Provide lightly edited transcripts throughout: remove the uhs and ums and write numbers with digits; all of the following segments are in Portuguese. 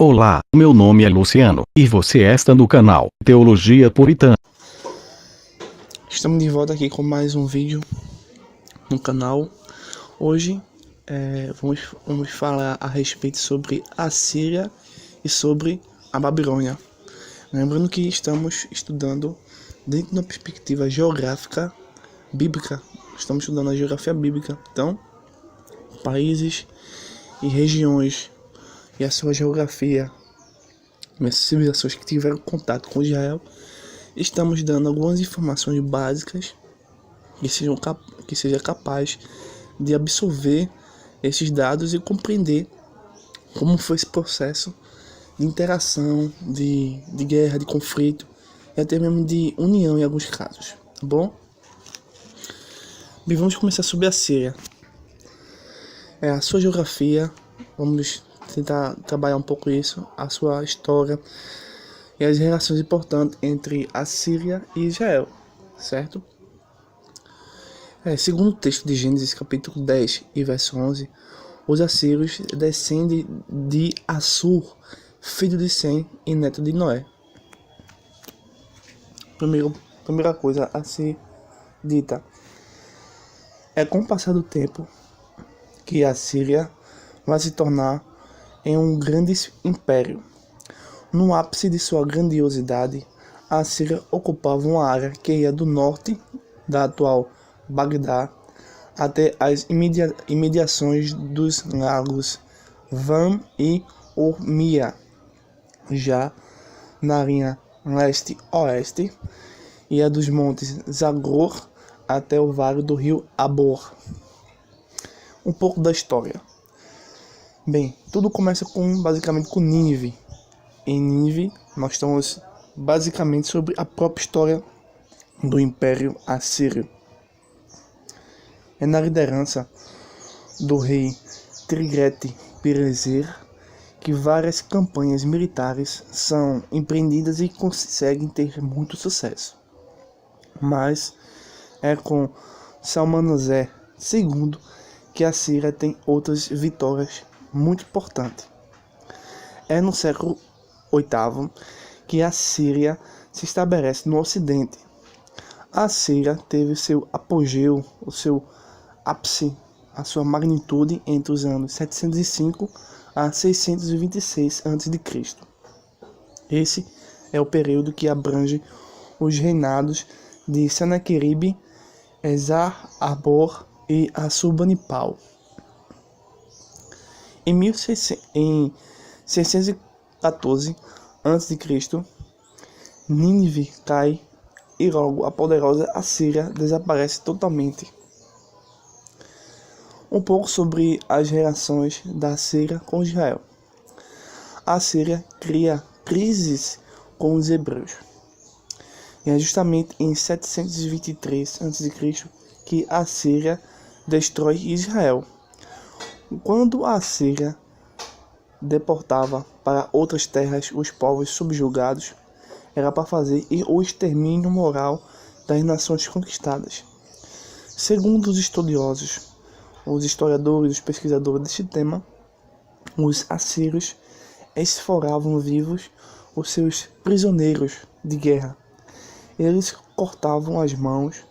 Olá, meu nome é Luciano, e você está no canal Teologia Puritana. Estamos de volta aqui com mais um vídeo no canal. Hoje vamos falar a respeito sobre a Síria e sobre a Babilônia. Lembrando que estamos estudando dentro de uma perspectiva geográfica bíblica. Estamos estudando a geografia bíblica. Então, países e regiões e a sua geografia, as civilizações que tiveram contato com Israel, estamos dando algumas informações básicas que seja capaz de absorver esses dados e compreender como foi esse processo de interação, de guerra, de conflito e até mesmo de união em alguns casos, tá bom? Bem, vamos começar sobre a Síria. A sua geografia, vamos tentar trabalhar um pouco isso, a sua história e as relações importantes entre a Síria e Israel, certo? Segundo o texto de Gênesis capítulo 10 e verso 11, os assírios descendem de Assur, filho de Sem e neto de Noé. Primeira coisa a ser dita é, com o passar do tempo, que a Síria vai se tornar em um grande império. No ápice de sua grandiosidade, a Síria ocupava uma área que ia do norte da atual Bagdá até as imediações dos lagos Van e Urmia, já na linha leste-oeste, e a dos montes Zagor até o vale do rio Abor. Um pouco da história. Bem, tudo começa basicamente com Nínive. Em Nínive, nós estamos basicamente sobre a própria história do Império Assírio. É na liderança do rei Tigret-Pileser que várias campanhas militares são empreendidas e conseguem ter muito sucesso. Mas é com Salmanasé II que a Síria tem outras vitórias muito importantes. É no século VIII que a Síria se estabelece no ocidente. A Síria teve seu apogeu, o seu ápice, a sua magnitude entre os anos 705 a 626 a.C. Esse é o período que abrange os reinados de Senaqueribe, Esar-Arbor e Assurbanipal. Em 614 a.C., Nínive cai e logo a poderosa Assíria desaparece totalmente. Um pouco sobre as relações da Síria com Israel. A Síria cria crises com os hebreus. E é justamente em 723 a.C. que a Síria destrói Israel. Quando a Síria deportava para outras terras os povos subjugados, era para fazer o extermínio moral das nações conquistadas. Segundo os estudiosos, os historiadores, os pesquisadores deste tema, os assírios esforavam vivos os seus prisioneiros de guerra. Eles cortavam as mãos,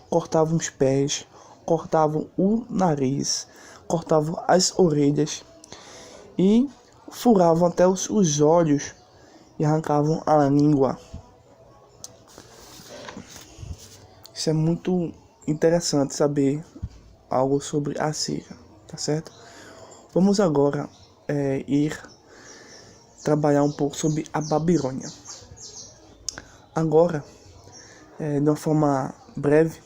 cortavam os pés, cortavam o nariz, cortavam as orelhas e furavam até os olhos e arrancavam a língua. Isso é muito interessante saber algo sobre a Síria, tá certo? Vamos agora ir trabalhar um pouco sobre a Babilônia. Agora, de uma forma breve,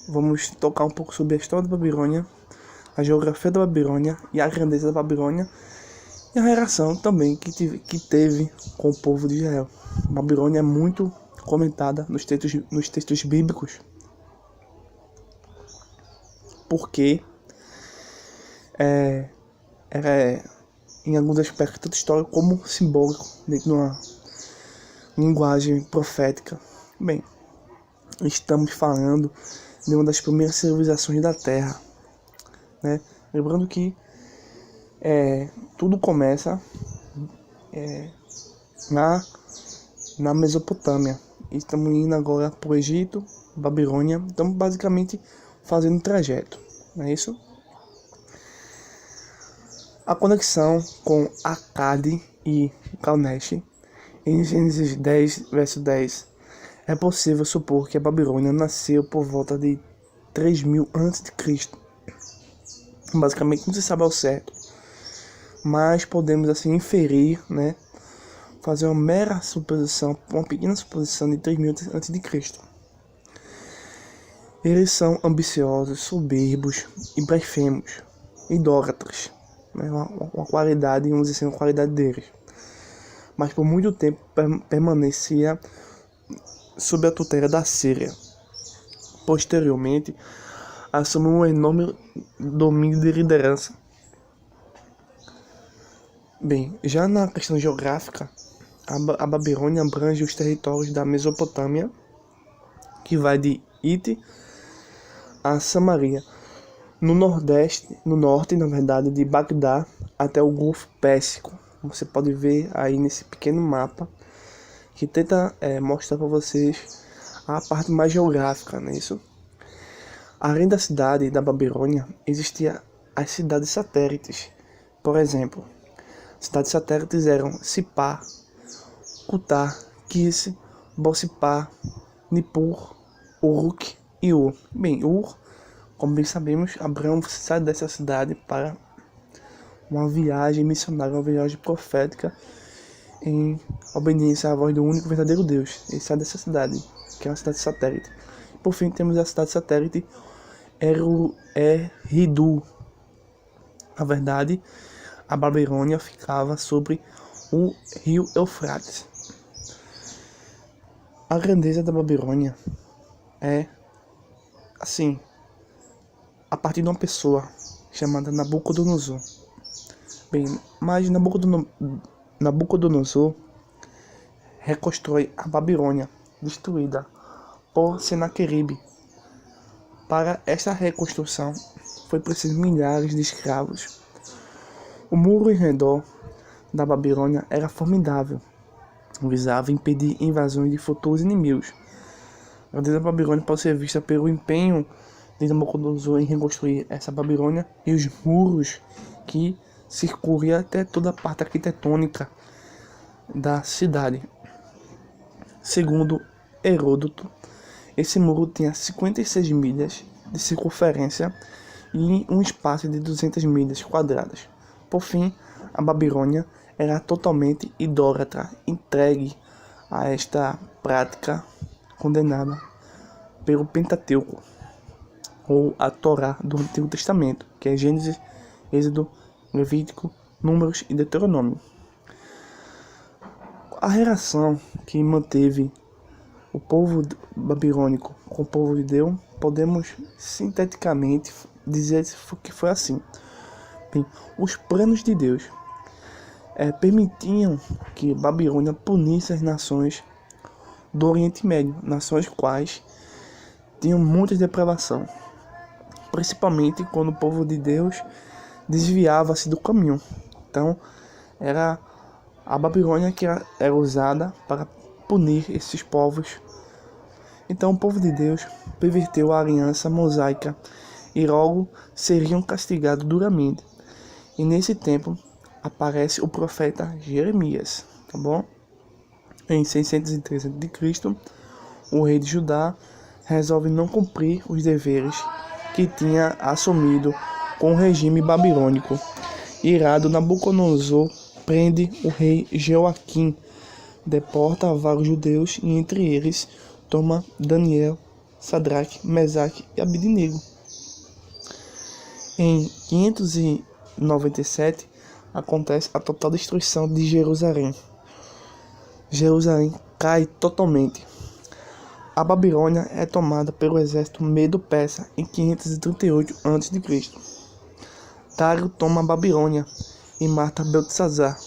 vamos tocar um pouco sobre a história da Babilônia, a geografia da Babilônia e a grandeza da Babilônia e a relação também que teve com o povo de Israel. A Babilônia é muito comentada nos textos bíblicos, porque ela é, em alguns aspectos, tanto histórico como simbólico, dentro de uma linguagem profética. Bem, estamos falando de uma das primeiras civilizações da Terra, né? Lembrando que tudo começa na Mesopotâmia. E estamos indo agora para o Egito, Babilônia. Estamos basicamente fazendo um trajeto, não é isso? A conexão com Akkad e Calnech em Gênesis 10, verso 10. É possível supor que a Babilônia nasceu por volta de 3000 a.C. Basicamente não se sabe ao certo, mas podemos assim inferir, né? Fazer uma mera suposição, uma pequena suposição de 3000 a.C. Eles são ambiciosos, soberbos e blasfemos, idólatras, né? Uma qualidade, vamos dizer assim, uma qualidade deles. Mas por muito tempo permanecia sob a tutela da Síria. Posteriormente, assumiu um enorme domínio de liderança. Bem, já na questão geográfica, a Babilônia abrange os territórios da Mesopotâmia, que vai de Ite a Samaria, no norte, na verdade, de Bagdá até o Golfo Pérsico. Você pode ver aí nesse pequeno mapa que tenta mostrar para vocês a parte mais geográfica, não é isso? Além da cidade da Babilônia, existiam as cidades satélites. Por exemplo, cidades satélites eram Sipá, Kuta, Kis, Bossipá, Nippur, Uruk e Ur. Bem, Ur, como bem sabemos, Abraão sai dessa cidade para uma viagem missionária, uma viagem profética em obediência à voz do único verdadeiro Deus. Ele sai dessa cidade, que é uma cidade satélite. Por fim, temos a cidade satélite Eridu. Na verdade, a Babilônia ficava sobre o rio Eufrates. A grandeza da Babilônia é, assim, a partir de uma pessoa chamada Nabucodonosor. Bem, mas Nabucodonosor reconstrói a Babilônia, destruída por Senaqueribe. Para esta reconstrução, foi preciso milhares de escravos. O muro em redor da Babilônia era formidável, visava impedir invasões de futuros inimigos. A grandeza da Babilônia pode ser vista pelo empenho de Nabucodonosor em reconstruir essa Babilônia e os muros que circulam até toda a parte arquitetônica da cidade. Segundo Heródoto, esse muro tinha 56 milhas de circunferência e um espaço de 200 milhas quadradas. Por fim, a Babilônia era totalmente idólatra, entregue a esta prática condenada pelo Pentateuco, ou a Torá do Antigo Testamento, que é Gênesis, Êxodo, Levítico, Números e Deuteronômio. A relação que manteve o povo babilônico com o povo de Deus, podemos sinteticamente dizer que foi assim. Bem, os planos de Deus permitiam que Babilônia punisse as nações do Oriente Médio, nações quais tinham muita depravação, principalmente quando o povo de Deus desviava-se do caminho. Então, era a Babilônia que era usada para punir esses povos. Então o povo de Deus perverteu a aliança mosaica e logo seriam castigados duramente. E nesse tempo aparece o profeta Jeremias, tá bom? Em 613 a.C., o rei de Judá resolve não cumprir os deveres que tinha assumido com o regime babilônico. Irado, Nabucodonosor prende o rei Joaquim, deporta vários judeus e entre eles toma Daniel, Sadraque, Mesaque e Abednego. Em 597 acontece a total destruição de Jerusalém. Jerusalém cai totalmente. A Babilônia é tomada pelo exército medo-persa em 538 a.C. Dário toma a Babilônia e mata Beltesazar.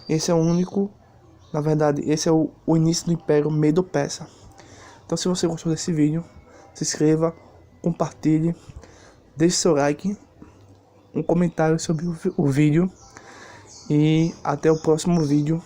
Esse é o início do Império Medo-Persa. Então, se você gostou desse vídeo, se inscreva, compartilhe, deixe seu like, um comentário sobre o vídeo e até o próximo vídeo.